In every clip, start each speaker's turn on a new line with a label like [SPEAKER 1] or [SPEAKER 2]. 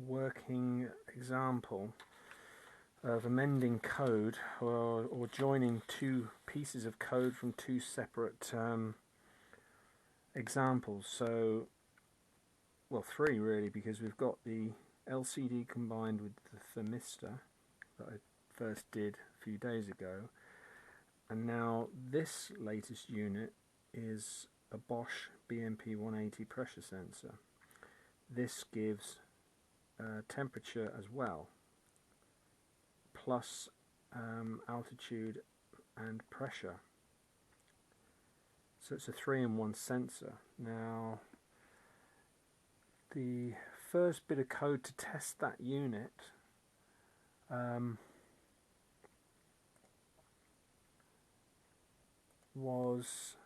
[SPEAKER 1] working example of amending code or joining two pieces of code from two separate examples. So, well, three really, because we've got the LCD combined with the thermistor that I first did a few days ago, and now this latest unit is a Bosch BMP 180 pressure sensor. This gives temperature as well, plus altitude and pressure. So it's a 3-in-1 sensor. Now, the first bit of code to test that unit was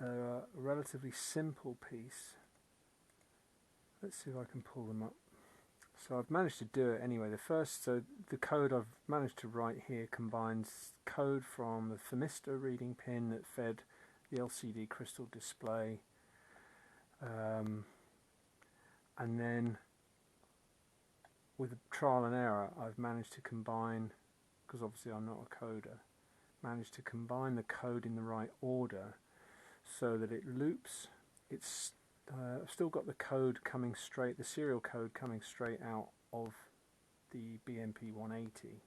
[SPEAKER 1] a relatively simple piece. Let's see if I can pull them up. So I've managed to do it anyway. So the code I've managed to write here combines code from the thermistor reading pin that fed the LCD crystal display, and then with trial and error I've managed to combine, because obviously I'm not a coder, managed to combine the code in the right order so that it loops. It's I've still got the code coming straight, the serial code coming straight out of the BMP 180.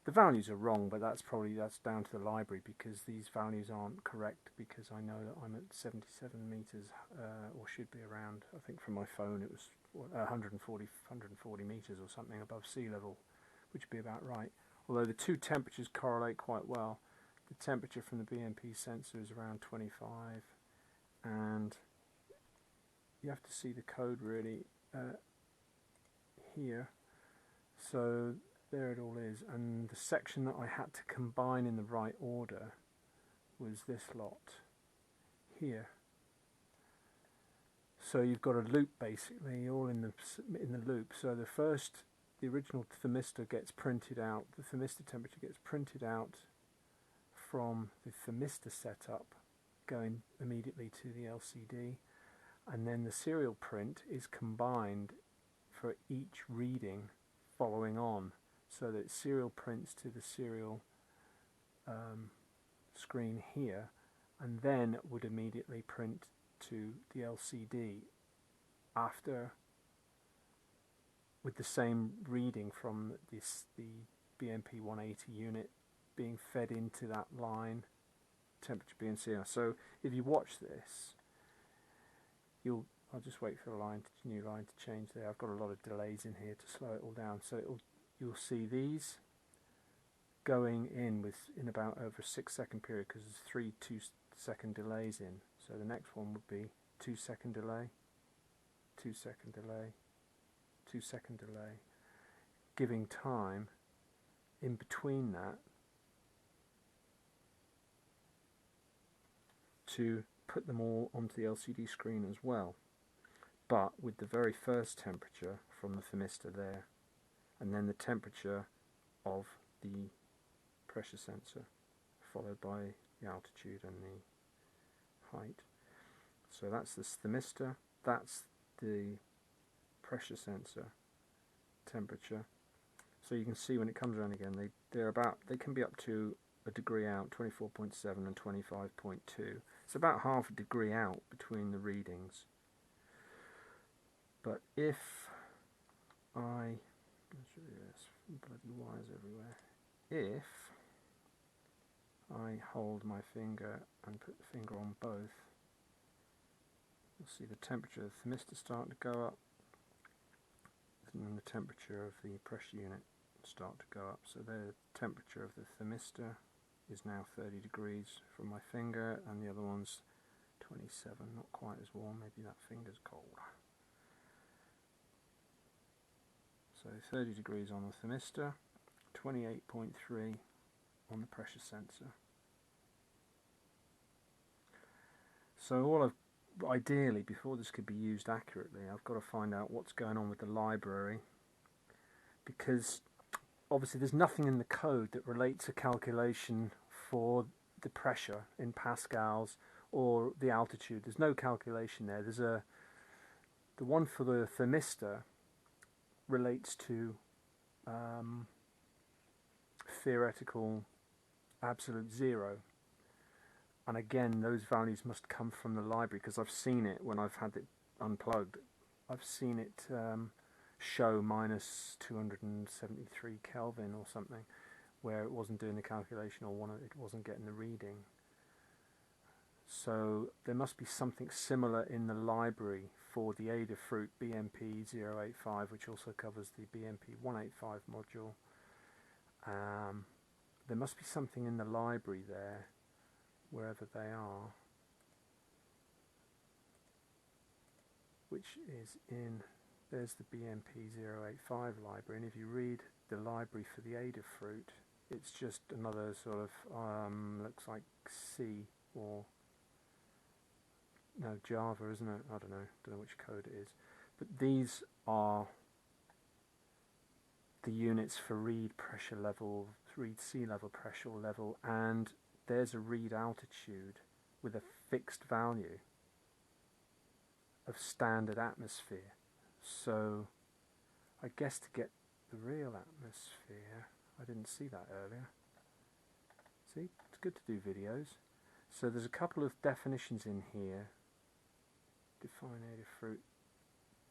[SPEAKER 1] The values are wrong, but that's down to the library, because these values aren't correct, because I know that I'm at 77 meters, or should be around, I think from my phone it was 140 meters or something above sea level, which would be about right. Although the two temperatures correlate quite well. The temperature from the BMP sensor is around 25, and you have to see the code really here. So there it all is, and the section that I had to combine in the right order was this lot here. So you've got a loop basically, all in the loop. So the original thermistor gets printed out, the thermistor temperature gets printed out from the thermistor setup, going immediately to the LCD, and then the serial print is combined for each reading following on, so that serial prints to the serial screen here, and then would immediately print to the LCD after, with the same reading from the BMP 180 unit being fed into that line, temperature being zero. So if you watch this, I'll just wait for the new line to change there. I've got a lot of delays in here to slow it all down. So you'll see these going in about over a 6-second period, because there's 3 2-second delays in. So the next one would be 2-second delay, 2-second delay, 2-second delay, giving time in between that to put them all onto the LCD screen as well, but with the very first temperature from the thermistor there, and then the temperature of the pressure sensor, followed by the altitude and the height. So that's the thermistor, that's the pressure sensor temperature. So you can see when it comes around again, they can be up to a degree out, 24.7 and 25.2. It's about half a degree out between the readings. But if bloody wires everywhere. If I hold my finger and put the finger on both, you'll see the temperature of the thermistor start to go up, and then the temperature of the pressure unit start to go up. So the temperature of the thermistor is now 30 degrees from my finger, and the other one's 27, not quite as warm, maybe that finger's cold. So 30 degrees on the thermistor, 28.3 on the pressure sensor. So ideally, before this could be used accurately, I've got to find out what's going on with the library, because obviously there's nothing in the code that relates a calculation for the pressure in pascals or the altitude. There's no calculation there. The one for the thermistor relates to theoretical absolute zero, and again those values must come from the library, because I've seen it when I've had it unplugged. I've seen it show minus 273 Kelvin or something, where it wasn't doing the calculation, or it wasn't getting the reading. So there must be something similar in the library for the Adafruit BMP085, which also covers the BMP185 module. There must be something in the library there, wherever they are, which is in, there's the BMP085 library, and if you read the library for the Adafruit, it's just another sort of, looks like C or, no, Java, isn't it? I don't know which code it is. But these are the units for read pressure level, read sea level pressure level, and there's a read altitude with a fixed value of standard atmosphere. So I guess to get the real atmosphere, I didn't see that earlier. See, it's good to do videos. So there's a couple of definitions in here. Define Adafruit,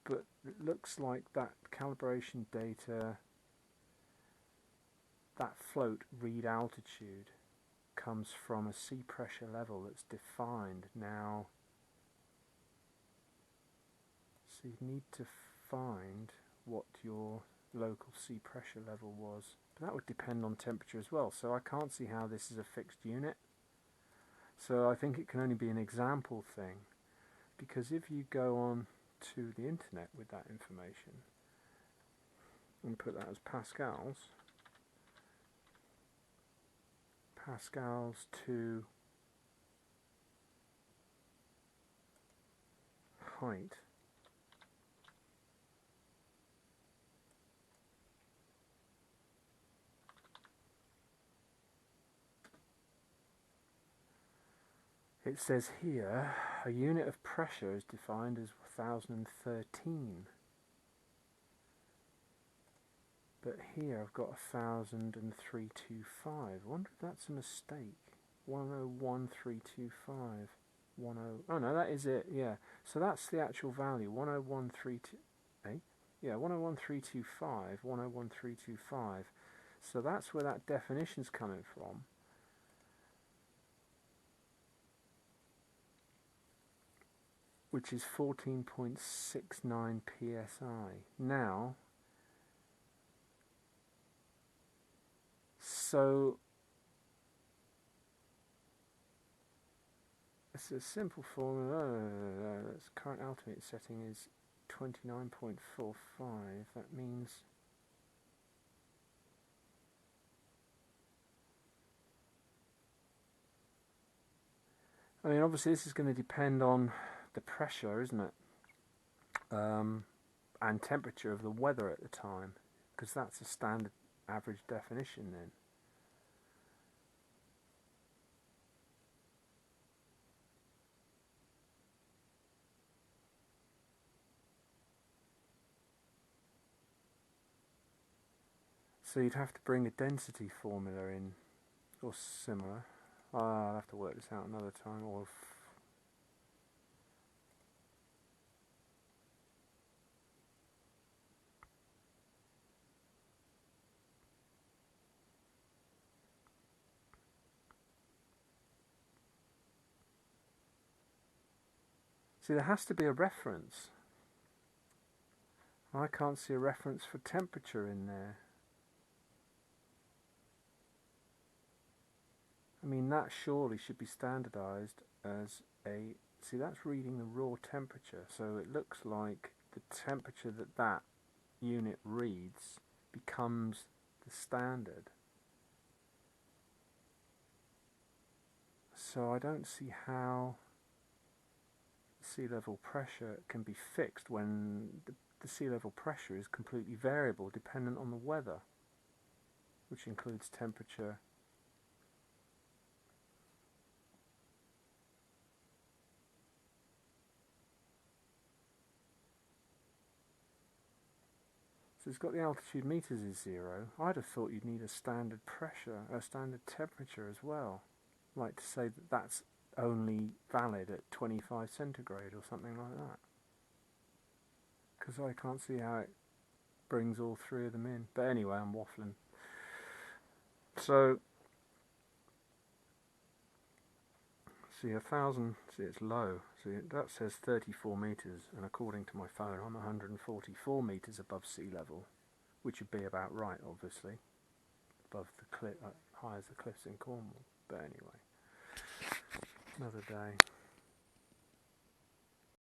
[SPEAKER 1] but it looks like that calibration data, that float read altitude, comes from a sea pressure level that's defined. Now, so you need to find what your local sea pressure level was, but that would depend on temperature as well, so I can't see how this is a fixed unit. So I think it can only be an example thing, because if you go on to the internet with that information and put that as pascals, to height, it says here a unit of pressure is defined as 1013, but here I've got 100325. I wonder if that's a mistake. 101325. Oh no, that is it. Yeah, so that's the actual value. 101325. Yeah, 101325. 101325. So that's where that definition's coming from. Which is 14.69 psi. Now, so it's a simple formula. That's current altimeter setting is 29.45. That means obviously this is going to depend on the pressure, isn't it? And temperature of the weather at the time, because that's a standard average definition then. So you'd have to bring a density formula in, or similar. I'll have to work this out another time, or see, there has to be a reference. I can't see a reference for temperature in there. I mean, that surely should be standardized as a, see, that's reading the raw temperature, so it looks like the temperature that that unit reads becomes the standard. So I don't see how sea level pressure can be fixed when the sea level pressure is completely variable, dependent on the weather, which includes temperature. So it's got the altitude meters is 0. I'd have thought you'd need a standard pressure, a standard temperature as well. Like to say that that's only valid at 25 centigrade or something like that. Because I can't see how it brings all three of them in. But anyway, I'm waffling. So, see 1,000, see it's low. See that says 34 meters, and according to my phone I'm 144 meters above sea level, which would be about right, obviously, above the cliff, high as the cliffs in Cornwall. But anyway, another day.